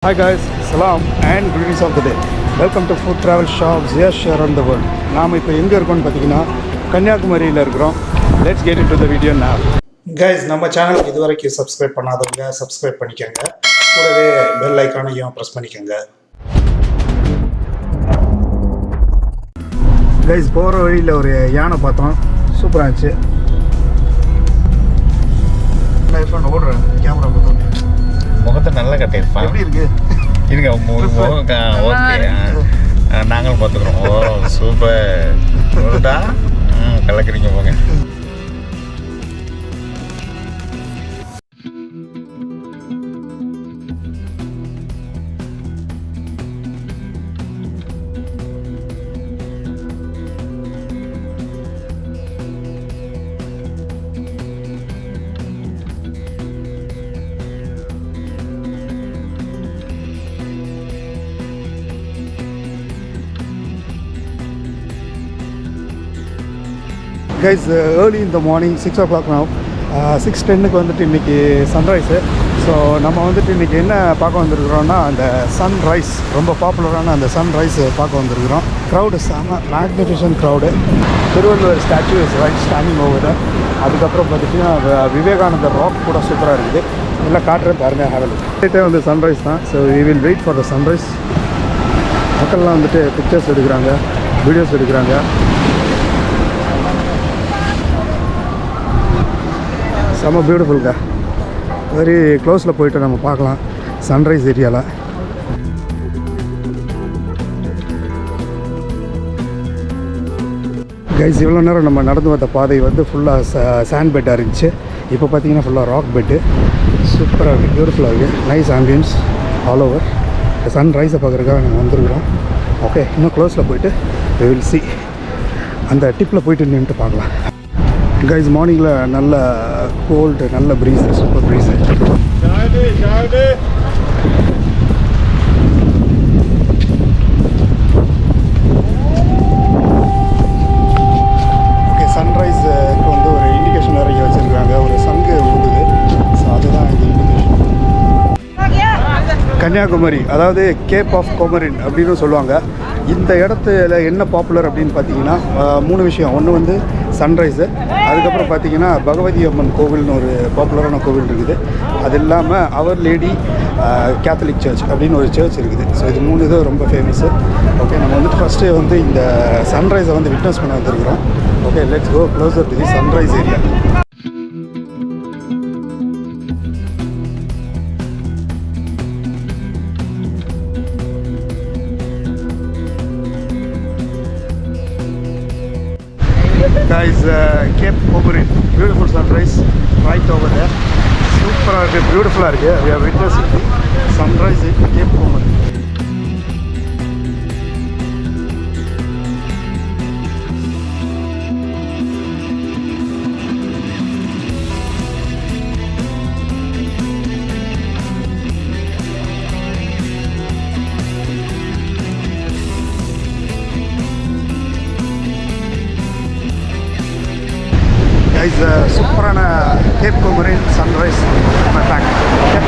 Hi guys, salam and greetings of the day. Welcome to food travel shops here around the world. நாம் இப்போ எங்கே இருக்கோம்னு பார்த்தீங்கன்னா கன்னியாகுமரியில் இருக்கிறோம். Let's get into the video now. Guys, நம்ம சேனலுக்கு இதுவரைக்கும் சப்ஸ்கிரைப் பண்ணாதவங்க சப்ஸ்கிரைப் பண்ணிக்கோங்க. கூடவே பெல் ஐக்கானையும் ப்ரெஸ் பண்ணிக்கோங்க. Guys, போகிற வழியில் ஒரு யானை பார்த்தோம். சூப்பராக இருந்துச்சு. நான் இப்போ ஓடுறேன் கேமரா பார்த்தோம். முகத்தை நல்லா கட்டியிருப்பான். எப்படி இருக்கு? இருங்க ஓகே, நாங்களும் பார்த்துக்குறோம். ஓ சூப்பர் கலக்குறீங்க போங்க. Guys, early in the morning, 6 o'clock now. 6:10க்கு வந்துட்டு இன்றைக்கி சன்ரைஸு. ஸோ நம்ம வந்துட்டு இன்றைக்கி என்ன பார்க்க வந்திருக்கிறோன்னா அந்த சன்ரைஸ், ரொம்ப பாப்புலரான அந்த சன்ரைஸ் பார்க்க வந்திருக்கிறோம். க்ரௌடு செம magnification crowd. Thiruvalluvar statue is right standing over. அதுக்கப்புறம் பார்த்துட்டிங்கன்னா விவேகானந்தர் ராக் கூட சூப்பராக இருக்குது. எல்லாம் காட்டுறேன் பாருங்கள். ஹேவல் வந்து சன்ரைஸ் தான். So we will wait for the sunrise. மக்கள்லாம் வந்துட்டு பிக்சர்ஸ் எடுக்கிறாங்க, வீடியோஸ் எடுக்கிறாங்க. செம்ம பியூட்டிஃபுல்ங்க. வெரி க்ளோஸில் போய்ட்டு நம்ம பார்க்கலாம் சன்ரைஸ் ஏரியாவில். கைஸ், இவ்வளோ நேரம் நம்ம நடந்து வந்த பாதை வந்து ஃபுல்லாக சாண்ட் பெட்டாக இருந்துச்சு. இப்போ பார்த்தீங்கன்னா ஃபுல்லாக ராக் பெட்டு. சூப்பராக இருக்குது, பியூட்டிஃபுல்லாக இருக்குது. Nice ambience all over. சன்ரைஸை பார்க்குறதுக்காக நம்ம வந்துருக்குறோம். ஓகே, இன்னும் க்ளோஸில் போயிட்டு we will see. அந்த டிப்பில் போயிட்டு நின்றுட்டு பார்க்கலாம். கைஸ், மார்னிங்கில் நல்ல கோல்டு, நல்ல ப்ரீஸு, சூப்பர் ப்ரீஸு. ஓகே, சன்ரைஸுக்கு வந்து ஒரு இண்டிகேஷன் வேறு இங்கே வச்சுருக்காங்க. ஒரு சங்கு ஊதுது. ஸோ அதுதான் இந்த இண்டிகேஷன். கன்னியாகுமரி, அதாவது கேப் ஆஃப் கோமரின் அப்படின்னு சொல்லுவாங்க. இந்த இடத்துல என்ன பாப்புலர் அப்படின்னு பார்த்தீங்கன்னா 3 விஷயம். ஒன்று வந்து சன்ரைஸு, அதுக்கப்புறம் பார்த்தீங்கன்னா பகவதி அம்மன் கோவில்னு ஒரு பாப்புலரான கோவில் இருக்குது. அது இல்லாமல் அவர் லேடி கேத்தலிக் சர்ச் அப்படின்னு ஒரு சர்ச் இருக்குது. ஸோ இது 3 இது ரொம்ப ஃபேமஸ்ஸு. ஓகே, நம்ம வந்துட்டு ஃபஸ்ட்டு வந்து இந்த சன்ரைஸை வந்து விட்னஸ் பண்ண வந்துருக்கிறோம். Okay, let's go closer to the sunrise area. Guys, Cape Comorin, beautiful sunrise right over there. Super, beautiful area. We are witnessing the sunrise in Cape Comorin. Guys, சூப்பரான Cape Comorin sunrise back. Okay,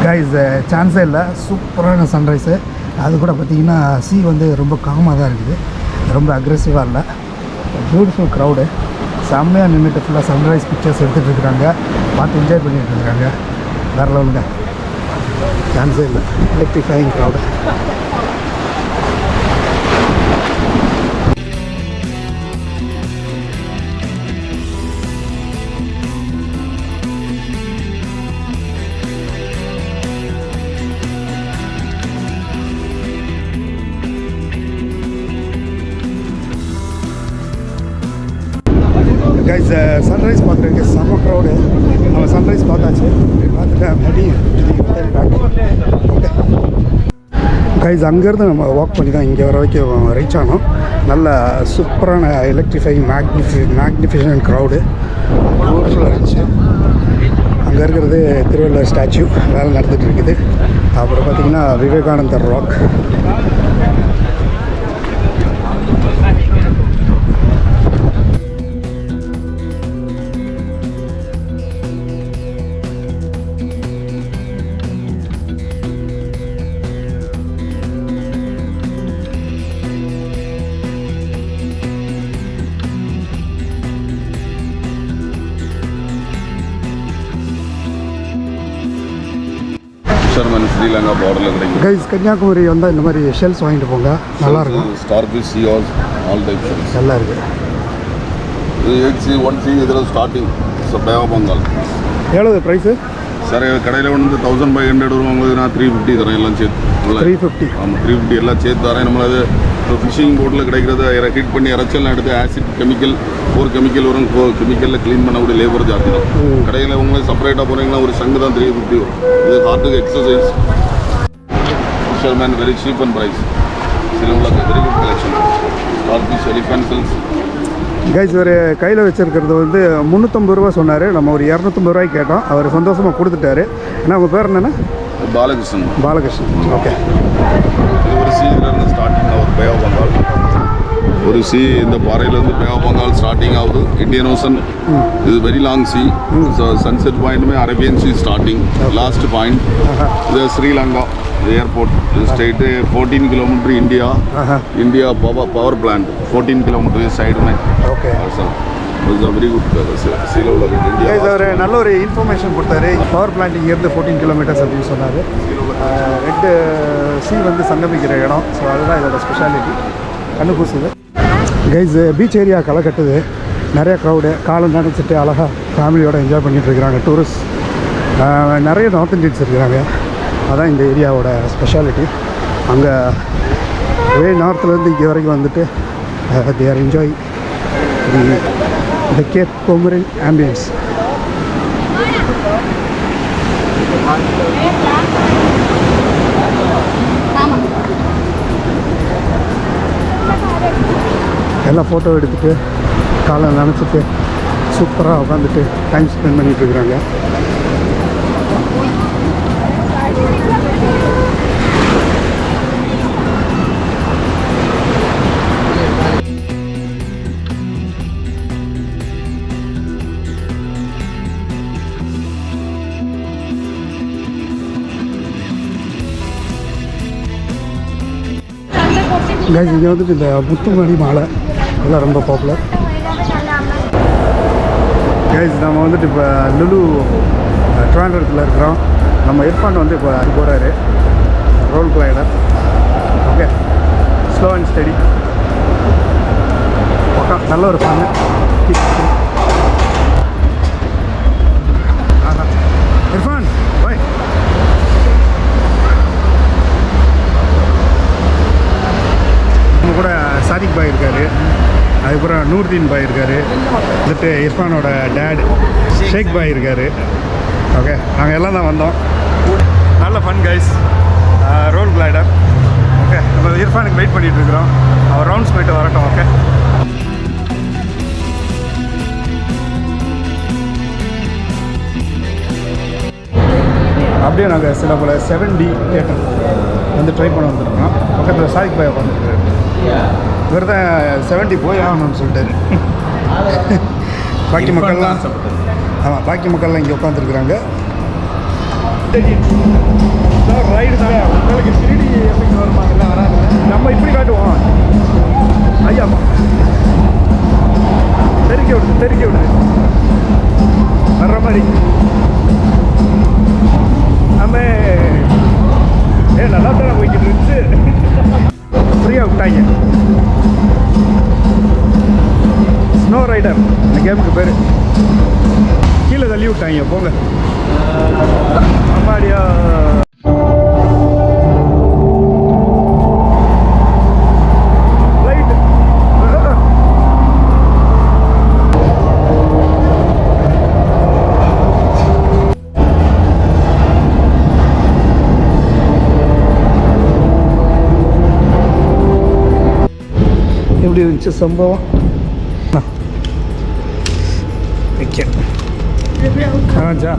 guys, சான்ஸே இல்லை. சூப்பரான sunrise. அது கூட பார்த்திங்கன்னா சீ வந்து ரொம்ப காமாக தான் இருக்குது, ரொம்ப அக்ரெசிவாக இல்லை. Beautiful crowd. செம்மையாக நின்றுட்டு ஃபுல்லாக சன்ரைஸ் பிக்சர்ஸ் எடுத்துகிட்டு இருக்கிறாங்க. பார்த்து என்ஜாய் பண்ணிகிட்டு இருக்கிறாங்க. வேறு லெவலுங்க, சான்ஸே இல்லை. Electrifying crowd. கைஸ், சன்ரைஸ் பார்க்குறதுக்கு செம்ம க்ரௌடு. நம்ம சன்ரைஸ் பார்த்தாச்சு. பார்த்துட்டு மறுபடியும் ஓகே கைஸ் அங்கேருந்து நம்ம வாக் பண்ணி தான் இங்கே வர வரைக்கும் ரீச் ஆனோம். நல்ல சூப்பரான எலக்ட்ரிஃபைங் மேக்னிஃபிஷன் க்ரௌடு ஊரில் இருந்துச்சு. அங்கே இருக்கிறது திருவள்ளுவர் ஸ்டாச்சு வேலை நடந்துகிட்டு இருக்குது. அப்புறம் பார்த்திங்கன்னா விவேகானந்தர் rock. Sri Lanka border. Guys, Kanyakumari வந்தால் இந்த மாதிரி ஷெல்ஸ் வாங்கிட்டு போங்க, நல்லாயிருக்கும். Starfish, seals, all types of shells. நல்லா இருக்குது. இது one sea இதில் ஸ்டார்டிங் Bay of Bengal. எவ்வளோ ப்ரைஸு சார்? கடையில் வந்து 1500 வரும், உங்களுக்கு நான் 350 தரேன் எல்லாம் சேர்த்து. 350? ஆமாம், 350 எல்லாம் சேர்த்து தரேன். நம்மளது இப்போ ஃபிஷிங் போட்டில் கிடைக்கிறத ஹீட் பண்ணி இறச்சல்லாம் எடுத்து ஆசிட் கெமிக்கல் ஒரு கெமிக்கல் வரும், கெமிக்கலில் க்ளீன் பண்ணக்கூடிய லேபர் ஜாஸ்தி தான். கடையில் உங்களுக்கு செப்பரேட்டாக போனீங்கன்னா ஒரு சங்கு தான் 350 வரும். இது ஹார்ட்டுக்கு exercise. Fisherman very cheap and price. சிலவங்களுக்கு very good collection. Starfish, elephants. Guys ஒரு கையில் வச்சுருக்கிறது வந்து 350 ரூபா சொன்னார். நம்ம ஒரு 250 ரூபாய்க்கு கேட்டோம், அவர் சந்தோஷமாக கொடுத்துட்டாரு. ஏன்னா உங்கள் பேர் என்னென்னா? பாலகிருஷ்ணன். பாலகிருஷ்ணன், ஓகே. இது ஒரு சீலேருந்து ஸ்டார்டிங் ஆகுது பே ஆஃப் பெங்கால். ஒரு சி இந்த பாறையிலேருந்து பே ஆஃப் பெங்கால் ஸ்டார்டிங் ஆகுது. இந்தியன் ஓஷன் இது very long sea. So sunset பாயிண்ட்டுமே Arabian sea starting last point. இது ஸ்ரீலங்கா ஏர்போர்ட். இது straight 14 kilometre India power plant 14 kilometre சைடுமே. Okay sir, it's very good சீலோவில் இந்தியா. ஒரு நல்ல ஒரு இன்ஃபர்மேஷன் கொடுத்தாரு. பவர் பிளான்ட் இங்கேருந்து 14 கிலோமீட்டர்ஸ் அப்படின்னு சொன்னார். ரெண்டு சி வந்து சங்கமிக்கிற இடம். ஸோ அதுதான் இதோட ஸ்பெஷாலிட்டி. கண்ணு பூசுது. கைஸ் பீச் ஏரியா களை கட்டுது, நிறைய க்ரௌடு காலம் நினச்சிட்டு அழகாக ஃபேமிலியோடு என்ஜாய் பண்ணிகிட்ருக்கிறாங்க டூரிஸ்ட். நிறைய நார்த் இண்டியன்ஸ் இருக்கிறாங்க. அதான் இந்த ஏரியாவோட ஸ்பெஷாலிட்டி. அங்கே வே நார்த்துலேருந்து இங்கே வரைக்கும் வந்துட்டு they are enjoying the comorin ambience. எல்லாம் ஃபோட்டோ எடுத்துகிட்டு காலை நினச்சிட்டு சூப்பராக உட்காந்துட்டு டைம் ஸ்பெண்ட் பண்ணிகிட்ருக்குறாங்க. கைஸ் இங்கே வந்துட்டு இந்த முத்துமணி மாலை எல்லாம் ரொம்ப பாப்புலர். கைஸ் நம்ம வந்துட்டு இப்போ லுலு ட்ரிவாண்ட்ரத்தில் இருக்கிறோம். நம்ம இர்ஃபான் வந்து இப்போ அது போகிறாரு roll glider. Okay, slow and steady. Okay, நல்ல ஒரு ஃபன்னு. இர்ஃபான் பாய். நம்ம கூட சாதிக் பாய் இருக்கார், அதுக்கப்புறம் நூர்தீன் பாய் இருக்கார், வந்துட்டு இர்ஃபானோட டேட் ஷேக் பாய் இருக்கார். ஓகே, நாங்கள் எல்லாம் தான் வந்தோம். நல்ல fun guys, roll glider. Okay, நம்ம இர்ஃபானுக்கு வெயிட் பண்ணிகிட்ருக்குறோம். அவர் ரவுண்ட்ஸ் போயிட்டு வரட்டும். ஓகே, அப்படியே நாங்கள் சில போல் 7D தியேட்டர் வந்து ட்ரை பண்ண வந்துருக்கோம். பக்கத்தில் சாதிக் பாய் உட்காந்துருக்காரு. இவர் தான் 7D போய் ஆகணும்னு சொல்லிட்டாரு. பாக்கி மக்கள்லாம் ஆமாம், பாக்கி மக்கள்லாம் இங்கே உட்காந்துருக்குறாங்க. ரைடு தானே உங்களுக்கு 3D எஃபெக்ட் வருமாங்கலாம் வராது. நம்ம இப்படி காட்டுவோம். ஐயாம்மா தெரிக்க விடுது வர்ற மாதிரி. ஆமே நல்லா தானே போய்கிட்டு இருந்துச்சு. ஃப்ரீயாக விட்டாங்க. ஸ்னோ ரைடர் இந்த கேமுக்கு பேர். கீழே தள்ளி விட்டாங்க போங்க. அம்மாடியா எப்படி இருந்துச்சு சம்பவம்? ஓகே ஆ ஜா